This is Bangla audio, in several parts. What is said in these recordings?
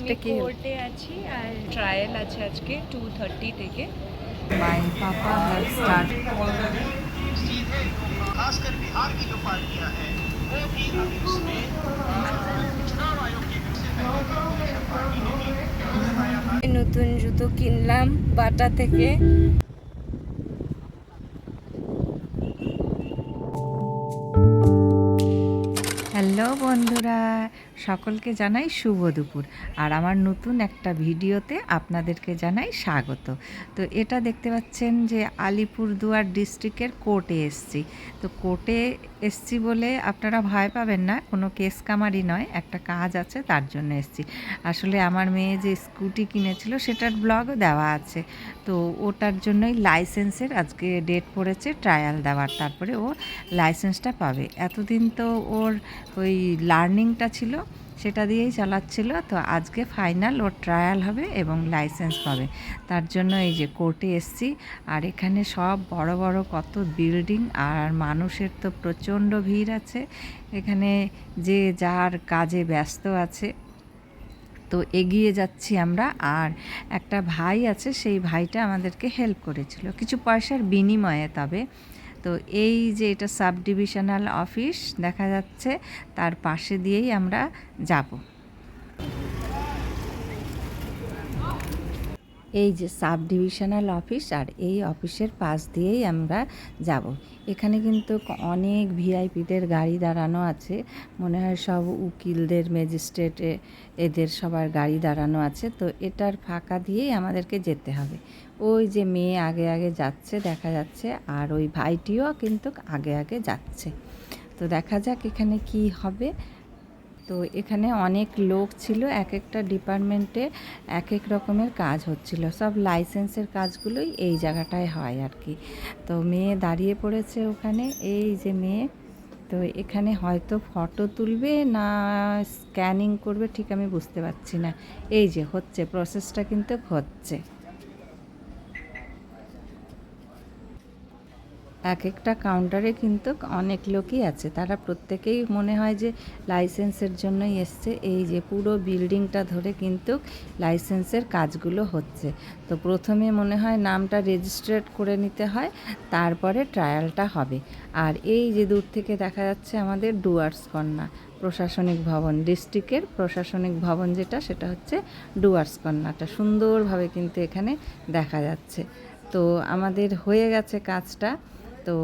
আমি কোর্টে আছি আর ট্রায়াল আছে আজকে 2:30 থেকে। My papa has started. खासकर बिहार की जो पार्टियां हैं वो भी अभी उसमें चुनाव आयोग की ओर से पहले पार्टी ने भी जताया था। নতুন জুতো কিনলাম বাটা থেকে। হ্যালো বন্ধুরা, সকলকে জানাই শুভ দুপুর। আর আমার নতুন একটা ভিডিওতে আপনাদেরকে জানাই স্বাগত। তো এটা দেখতে পাচ্ছেন যে আলিপুরদুয়ার ডিস্ট্রিক্টের কোর্টে এসছি। তো কোর্টে এসছি বলে আপনারা ভয় পাবেন না, কোনো কেস কামারি নয়, একটা কাজ আছে তার জন্য এসছি। আসলে আমার মেয়ে যে স্কুটি কিনেছিল সেটার ব্লগও দেওয়া আছে। তো ওটার জন্যই লাইসেন্সের আজকে ডেট পড়েছে ট্রায়াল দেওয়ার, তারপরে ও লাইসেন্সটা পাবে। এতদিন তো ওর ওই লার্নিংটা ছিল, সেটা দিয়েই চালাচ্ছিল। তো আজকে ফাইনাল ওর ট্রায়াল হবে এবং লাইসেন্স পাবে। তার জন্য এই যে কোর্টে এসছি। আর এখানে সব বড় বড় কত বিল্ডিং, আর মানুষের তো প্রচণ্ড ভিড় আছে এখানে, যে যার কাজে ব্যস্ত আছে। তো এগিয়ে যাচ্ছি আমরা। আর একটা ভাই আছে, সেই ভাইটা আমাদেরকে হেল্প করেছিল কিছু পয়সার বিনিময়ে। তবে তো এই যে এটা সাব ডিভিশনাল অফিস দেখা যাচ্ছে, তার পাশে দিয়েই আমরা যাব। এই যে সাব ডিভিশনাল অফিস, আর এই অফিসের পাশ দিয়েই আমরা যাব। এখানে কিন্তু অনেক ভিআইপিদের গাড়ি দাঁড়ানো আছে, মনে হয় সব উকিলদের, ম্যাজিস্ট্রেটে এদের সবার গাড়ি দাঁড়ানো আছে। তো এটার ফাঁকা দিয়েই আমাদেরকে যেতে হবে। ওই যে মেয়ে আগে আগে যাচ্ছে দেখা যাচ্ছে, আর ওই ভাইটিও কিন্তু আগে আগে যাচ্ছে। তো দেখা যাক এখানে কি হবে। তো এখানে অনেক লোক ছিল, এক একটা ডিপার্টমেন্টে এক এক রকমের কাজ হচ্ছিল। সব লাইসেন্সের কাজগুলোই এই জায়গাটায় হয় আর কি। তো মেয়ে দাঁড়িয়ে পড়েছে ওখানে, এই যে মেয়ে। তো এখানে হয়তো ফটো তুলবে না স্ক্যানিং করবে, ঠিক আমি বুঝতে পারছি না। এই যে হচ্ছে, প্রসেসটা কিন্তু হচ্ছে। এক একটা কাউন্টারে কিন্তু অনেক লোকই আছে, তারা প্রত্যেকেই মনে হয় যে লাইসেন্সের জন্যই এসছে। এই যে পুরো বিল্ডিংটা ধরে কিন্তু লাইসেন্সের কাজগুলো হচ্ছে। তো প্রথমে মনে হয় নামটা রেজিস্ট্রেট করে নিতে হয়, তারপরে ট্রায়ালটা হবে। আর এই যে দূর থেকে দেখা যাচ্ছে আমাদের ডুয়ার্স কন্যা প্রশাসনিক ভবন, ডিস্ট্রিক্টের প্রশাসনিক ভবন যেটা, সেটা হচ্ছে ডুয়ার্স কন্যাটা সুন্দরভাবে কিন্তু এখানে দেখা যাচ্ছে। তো আমাদের হয়ে গেছে কাজটা। তো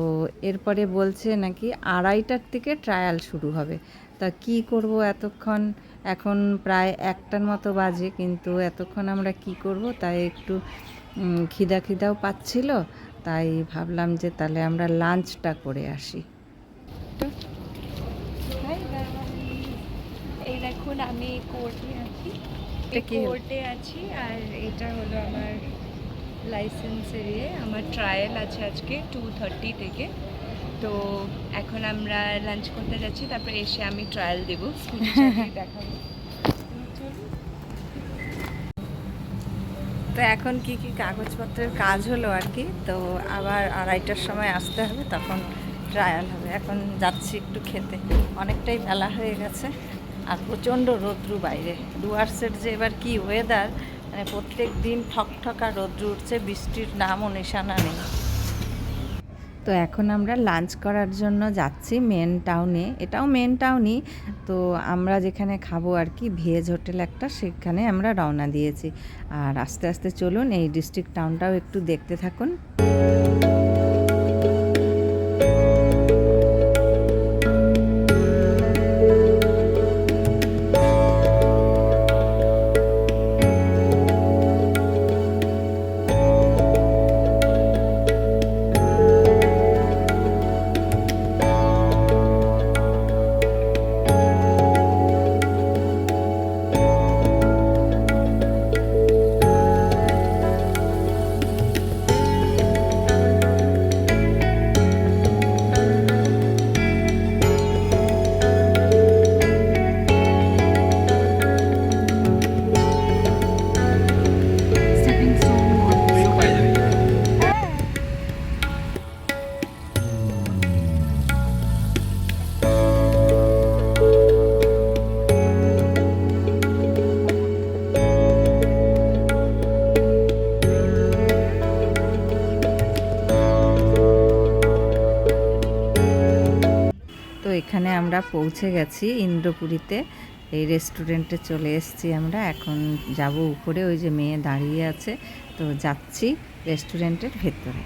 এরপরে বলছে নাকি 2:30টার থেকে ট্রায়াল শুরু হবে। তা কি করব এতক্ষণ, এখন প্রায় 1টার মতো বাজে, কিন্তু এতক্ষণ আমরা কি করব, তাই একটু খিদাও পাচ্ছিল। তাই ভাবলাম যে তাহলে আমরা লাঞ্চটা করে আসি। এই দেখুন আমি কোর্টে আছি, আর এটা হলো আমার লাইসেন্সের আমার ট্রায়াল আছে আজকে 2:30 থেকে। তো এখন আমরা লাঞ্চ করতে যাচ্ছি, তারপরে এসে আমি ট্রায়াল দেবো, দেখাবো। তো এখন কি কি কাগজপত্রের কাজ হলো আর কি। তো আবার 2:30টার সময় আসতে হবে, তখন ট্রায়াল হবে। এখন যাচ্ছি একটু খেতে, অনেকটাই বেলা হয়ে গেছে। আর প্রচণ্ড রৌদ্রু বাইরে। ডুয়ার্সের যে এবার কি ওয়েদার, মানে প্রত্যেক দিন ঠকঠকা রৌদ্রু উঠছে, বৃষ্টির নামও নিশানা নেই। তো এখন আমরা লাঞ্চ করার জন্য যাচ্ছি মেন টাউনে, এটাও মেন টাউনই। তো আমরা যেখানে খাবো আর কি, ভেজ হোটেল একটা, সেখানে আমরা রওনা দিয়েছি। আর আস্তে আস্তে চলুন, এই ডিস্ট্রিক্ট টাউনটাও একটু দেখতে থাকুন। আমরা পৌঁছে গেছি ইন্দ্রপুরীতে। এই রেস্টুরেন্টে চলে এসেছি আমরা। এখন যাব উপরে, ওই যে মেয়ে দাঁড়িয়ে আছে, তো যাচ্ছি রেস্টুরেন্টের ভেতরে।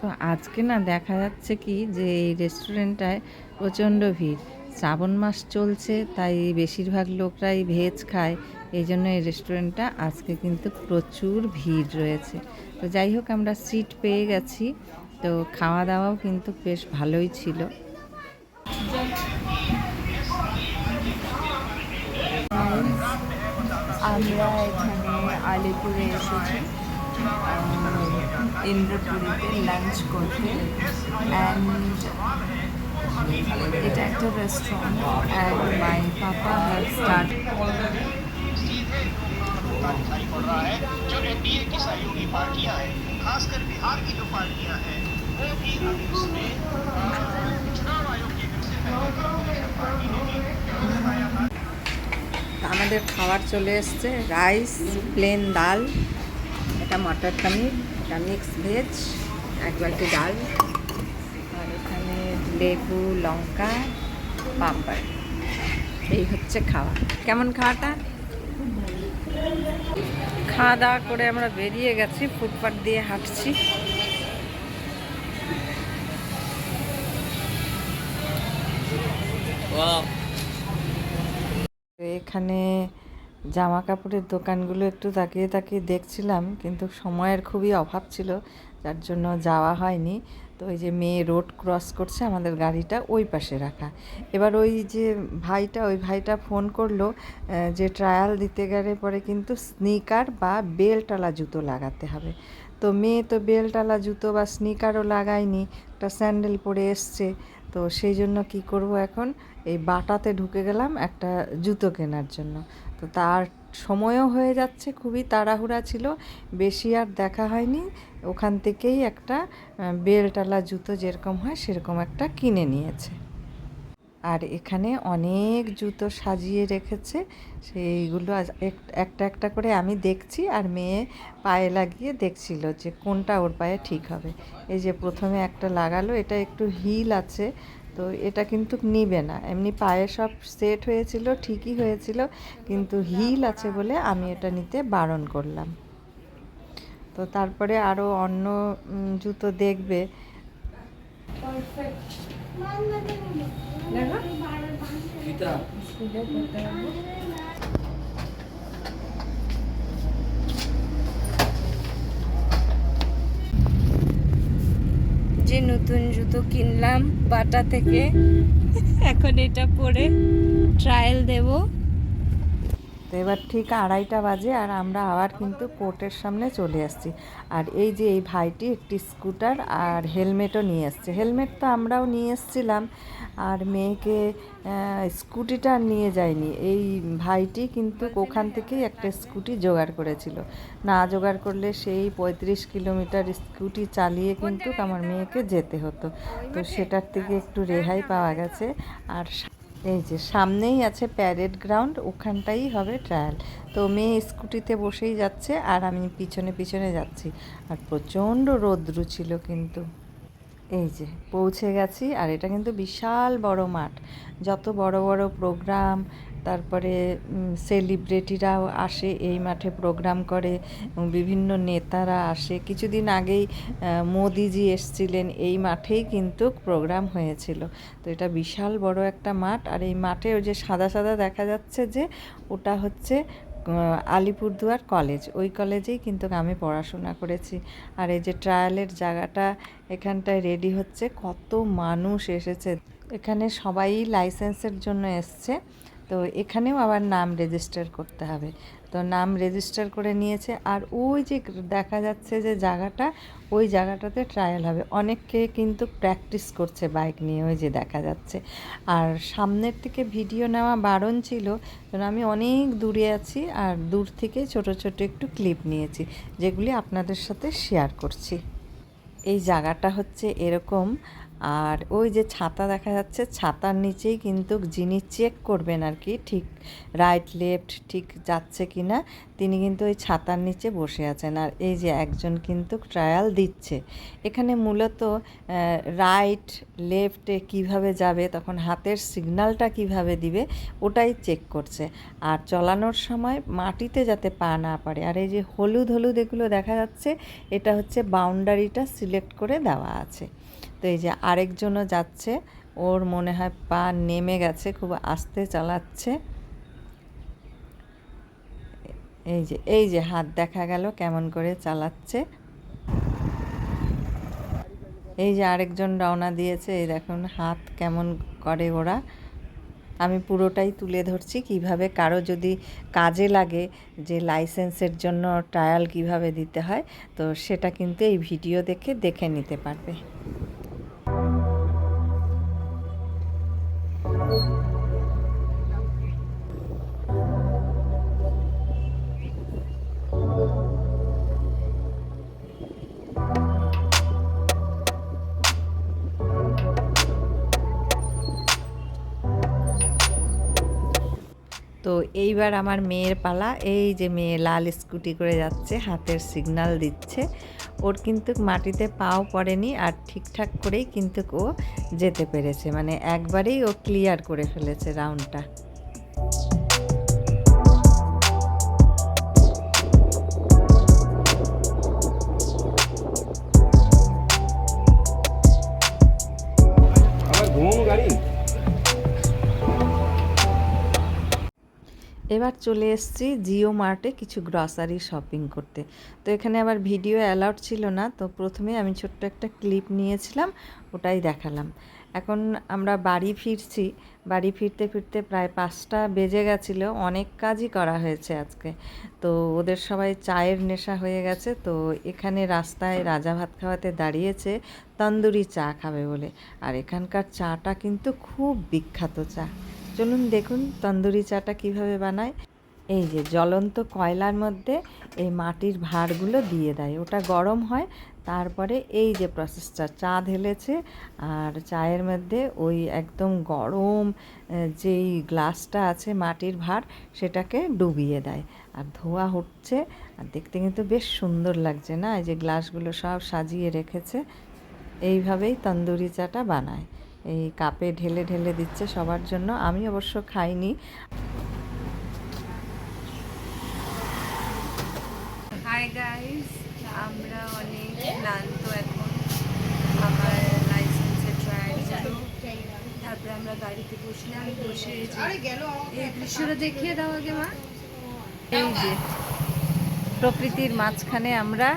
তো আজকে না দেখা যাচ্ছে কি যে এই রেস্টুরেন্টটায় প্রচণ্ড ভিড়। শ্রাবণ মাস চলছে, তাই বেশিরভাগ লোকরাই ভেজ খায়, এই জন্য এই রেস্টুরেন্টটা আজকে কিন্তু প্রচুর ভিড় রয়েছে। তো যাই হোক, আমরা সিট পেয়ে গেছি। তো খাওয়া দাওয়াও কিন্তু বেশ ভালোই ছিল। আমরা এখানে আলিপুরে এসেছি ইন্দ্রপুরীতে লাঞ্চ করতে। অ্যান্ড এটা একটা restaurant, and my papa have start. दिखाई पड़ रहा है जो एनडीए की सहयोगी पार्टियां हैं, खासकर बिहार की जो पार्टियां हैं, वो भी अभी उसमें चुनाव आयोग की तरफ से पहले पार्टी ने भी बताया था। আমাদের খাবার চলে এসছে, রাইস, প্লেন ডাল, এটা মটর পনির, এটা মিক্স ভেজ, এক বালতি ডাল, আর এখানে লেবু, লঙ্কা, পাঁপড়। এই হচ্ছে খাওয়া। কেমন খাওয়াটা? খাওয়া দাওয়া করে আমরা বেরিয়ে গেছি, ফুটপাথ দিয়ে হাঁটছি। এখানে জামা কাপড়ের দোকানগুলো একটু তাকিয়ে তাকিয়ে দেখছিলাম, কিন্তু সময়ের খুবই অভাব ছিল, যার জন্য যাওয়া হয়নি। তো ওই যে মেয়ে রোড ক্রস করছে, আমাদের গাড়িটা ওই পাশে রাখা। এবার ওই যে ওই ভাইটা ফোন করলো যে ট্রায়াল দিতে গেলে পরে কিন্তু স্নিকার বা বেল্টওয়ালা জুতো লাগাতে হবে। তো মেয়ে তো বেল্টওয়ালা জুতো বা স্নিকারও লাগায়নি, একটা স্যান্ডেল পরে এসছে। তো সেই জন্য কি করব, এখন এই বাটাতে ঢুকে গেলাম একটা জুতো কেনার জন্য। তো তার সময়ও হয়ে যাচ্ছে, খুবই তাড়াহুড়া ছিল, বেশি আর দেখা হয়নি। ওখান থেকেই একটা বেল্টওয়ালা জুতো যেরকম হয় সেরকম একটা কিনে নিয়েছে। আর এখানে অনেক জুতো সাজিয়ে রেখেছে, সেইগুলো একটা একটা করে আমি দেখছি, আর মেয়ে পায়ে লাগিয়ে দেখছিল যে কোনটা ওর পায়ে ঠিক হবে। এই যে প্রথমে একটা লাগালো, এটা একটু হিল আছে, তো এটা কিন্তু নিবে না। এমনি পায়ে সব সেট হয়েছিল, ঠিকই হয়েছিল, কিন্তু হিল আছে বলে আমি এটা নিতে বারণ করলাম। তো তারপরে আরও অন্য জুতো দেখবে। যে নতুন জুতো কিনলাম বাটা থেকে, এখন এটা পরে ট্রায়াল দেব। তো এবার ঠিক 2:30 বাজে, আর আমরা আবার কিন্তু কোর্টের সামনে চলে আসছি। আর এই যে এই ভাইটি একটি স্কুটার আর হেলমেটও নিয়ে এসছে। হেলমেট তো আমরাও নিয়ে এসছিলাম, আর মেয়েকে স্কুটিটা নিয়ে যায়নি। এই ভাইটি কিন্তু ওখান থেকেই একটা স্কুটি জোগাড় করেছিল, না জোগাড় করলে সেই 35 কিলোমিটার স্কুটি চালিয়ে কিন্তু আমার মেয়েকে যেতে হতো। তো সেটার থেকে একটু রেহাই পাওয়া গেছে। আর এই যে সামনেই আছে প্যারেড গ্রাউন্ড, ওখানটাই হবে ট্রায়াল। তো মেয়ে স্কুটিতে বসেই যাচ্ছে, আর আমি পিছনে পিছনে যাচ্ছি। আর প্রচণ্ড রৌদ্র ছিল কিন্তু। এই যে পৌঁছে গেছি, আর এটা কিন্তু বিশাল বড় মাঠ। যত বড় বড় প্রোগ্রাম, তারপরে সেলিব্রিটিরাও আসে এই মাঠে প্রোগ্রাম করে, এবং বিভিন্ন নেতারা আসে। কিছুদিন আগেই মোদিজি এসছিলেন, এই মাঠেই কিন্তু প্রোগ্রাম হয়েছিল। তো এটা বিশাল বড় একটা মাঠ। আর এই মাঠে ওই যে সাদা সাদা দেখা যাচ্ছে, যে ওটা হচ্ছে আলিপুরদুয়ার কলেজ। ওই কলেজেই কিন্তু আমি পড়াশোনা করেছি। আর এই যে ট্রায়ালের জায়গাটা এখানটায় রেডি হচ্ছে, কত মানুষ এসেছে। এখানে সবাই লাইসেন্সের জন্য এসছে। তো এখানেও আবার নাম রেজিস্টার করতে হবে। তো তো নাম রেজিস্টার করে নিয়েছে। আর ওই যে দেখা যাচ্ছে যে জায়গাটা, ওই জায়গাটাতে ট্রায়াল হবে। অনেকে কিন্তু প্র্যাকটিস করছে বাইক নিয়ে, ওই যে দেখা যাচ্ছে। আর সামনের থেকে ভিডিও নেওয়া বারণ ছিল, কারণ আমি অনেক দূরে আছি আর দূর থেকে ছোট ছোট একটু ক্লিপ নিয়েছি, যেগুলি আপনাদের সাথে শেয়ার করছি। এই জায়গাটা হচ্ছে এরকম। আর ওই যে ছাতা দেখা যাচ্ছে, ছাতার নিচেই কিন্তু যিনি চেক করবেন আর কি, ঠিক রাইট লেফট ঠিক যাচ্ছে কি না, তিনি কিন্তু ওই ছাতার নিচে বসে আছেন। আর এই যে একজন কিন্তু ট্রায়াল দিচ্ছে। এখানে মূলত রাইট লেফটে কিভাবে যাবে, তখন হাতের সিগন্যালটা কিভাবে দিবে, ওটাই চেক করছে। আর চলানোর সময় মাটিতে যাতে পা না পারে। আর এই যে হলুদ হলুদ এগুলো দেখা যাচ্ছে, এটা হচ্ছে বাউন্ডারিটা সিলেক্ট করে দেওয়া আছে। তো এই যে আরেকজনও যাচ্ছে, ওর মনে হয় পা নেমে গেছে, খুব আস্তে চালাচ্ছে। এই যে হাত দেখা গেল কেমন করে চালাচ্ছে। এই যে আরেকজন রওনা দিয়েছে, এই দেখুন হাত কেমন করে ওরা। আমি পুরোটাই তুলে ধরছি, কিভাবে কারো যদি কাজে লাগে যে লাইসেন্সের জন্য ট্রায়াল কিভাবে দিতে হয়, তো সেটা কিন্তু এই ভিডিও দেখে নিতে পারবে। তো এইবার আমার মেয়ের পালা। এই যে মেয়ে লাল স্কুটি করে যাচ্ছে, হাতের সিগন্যাল দিচ্ছে। ওর কিন্তু মাটিতে পাও পড়েনি, আর ঠিকঠাক করেই কিন্তু ও যেতে পেরেছে, মানে একবারেই ও ক্লিয়ার করে ফেলেছে রাউন্ডটা। এবার চলে এসেছি জিও মার্টে কিছু গ্রসারি শপিং করতে। তো এখানে আবার ভিডিও অ্যালাউড ছিল না, তো প্রথমে আমি ছোট্ট একটা ক্লিপ নিয়েছিলাম, ওটাই দেখালাম। এখন আমরা বাড়ি ফিরছি। বাড়ি ফিরতে ফিরতে প্রায় 5টা বেজে গেছিলো। অনেক কাজই করা হয়েছে আজকে। তো ওদের সবাই চায়ের নেশা হয়ে গেছে। তো এখানে রাস্তায় রাজা ভাত খাওয়াতে দাঁড়িয়েছে তন্দুরি চা খাবে বলে। আর এখানকার চাটা কিন্তু খুব বিখ্যাত চা। চলুন দেখুন তন্দুরি চাটা কিভাবে বানায়। এই যে জ্বলন্ত কয়লার মধ্যে এই মাটির ভাঁড়গুলো দিয়ে দেয়, ওটা গরম হয়, তারপরে এই যে প্রসেসটা, চা ঢেলেছে আর চায়ের মধ্যে ওই একদম গরম যেই গ্লাসটা আছে মাটির ভাঁড়, সেটাকে ডুবিয়ে দেয়। আর ধোঁয়া উঠছে, আর দেখতে কিন্তু বেশ সুন্দর লাগছে না? এই যে গ্লাসগুলো সব সাজিয়ে রেখেছে। এইভাবেই তন্দুরি চাটা বানায়। এই কাপে ঢেলে ঢেলে দিচ্ছে সবার জন্য। আমি অবশ্য খাইনি। হাই গাইস, আমরা অনেক ক্লান্ত এখন। আমার লাইসেন্সের ট্রায়াল ছিল, তারপরে আমরা গাড়িতে বসলাম, বসে এই দৃশ্যটা দেখিয়ে দাও আগে মা। এই যে প্রকৃতির মাঝখানে আমরা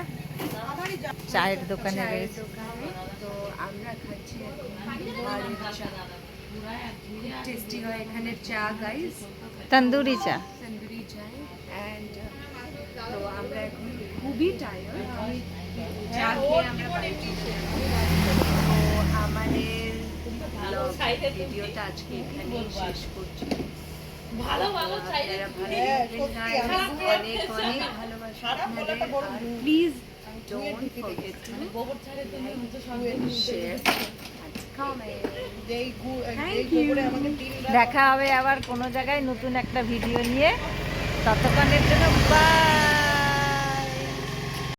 চায়ের দোকানে রয়েছি। তো আমরা খাচ্ছি এখন চা। টেস্টি হয় এখানের চা গাইস, তন্দুরি চা। তন্দুরি চায়। অ্যান্ড তো আমরা এখন খুবই টায়ার্ড, চা খেয়ে আমরা বাড়িতে এসেছি। তো আমাদের ভিডিওটা আজকে এখানেই শেষ করছি। আপনারা ভালো থাকবেন, অনেক অনেক ভালোবাসা আপনাদের। আর please don't forget to share and comment. Thank you. দেখা হবে আবার কোনো জায়গায় নতুন একটা ভিডিও নিয়ে। ততক্ষণের জন্য বাই।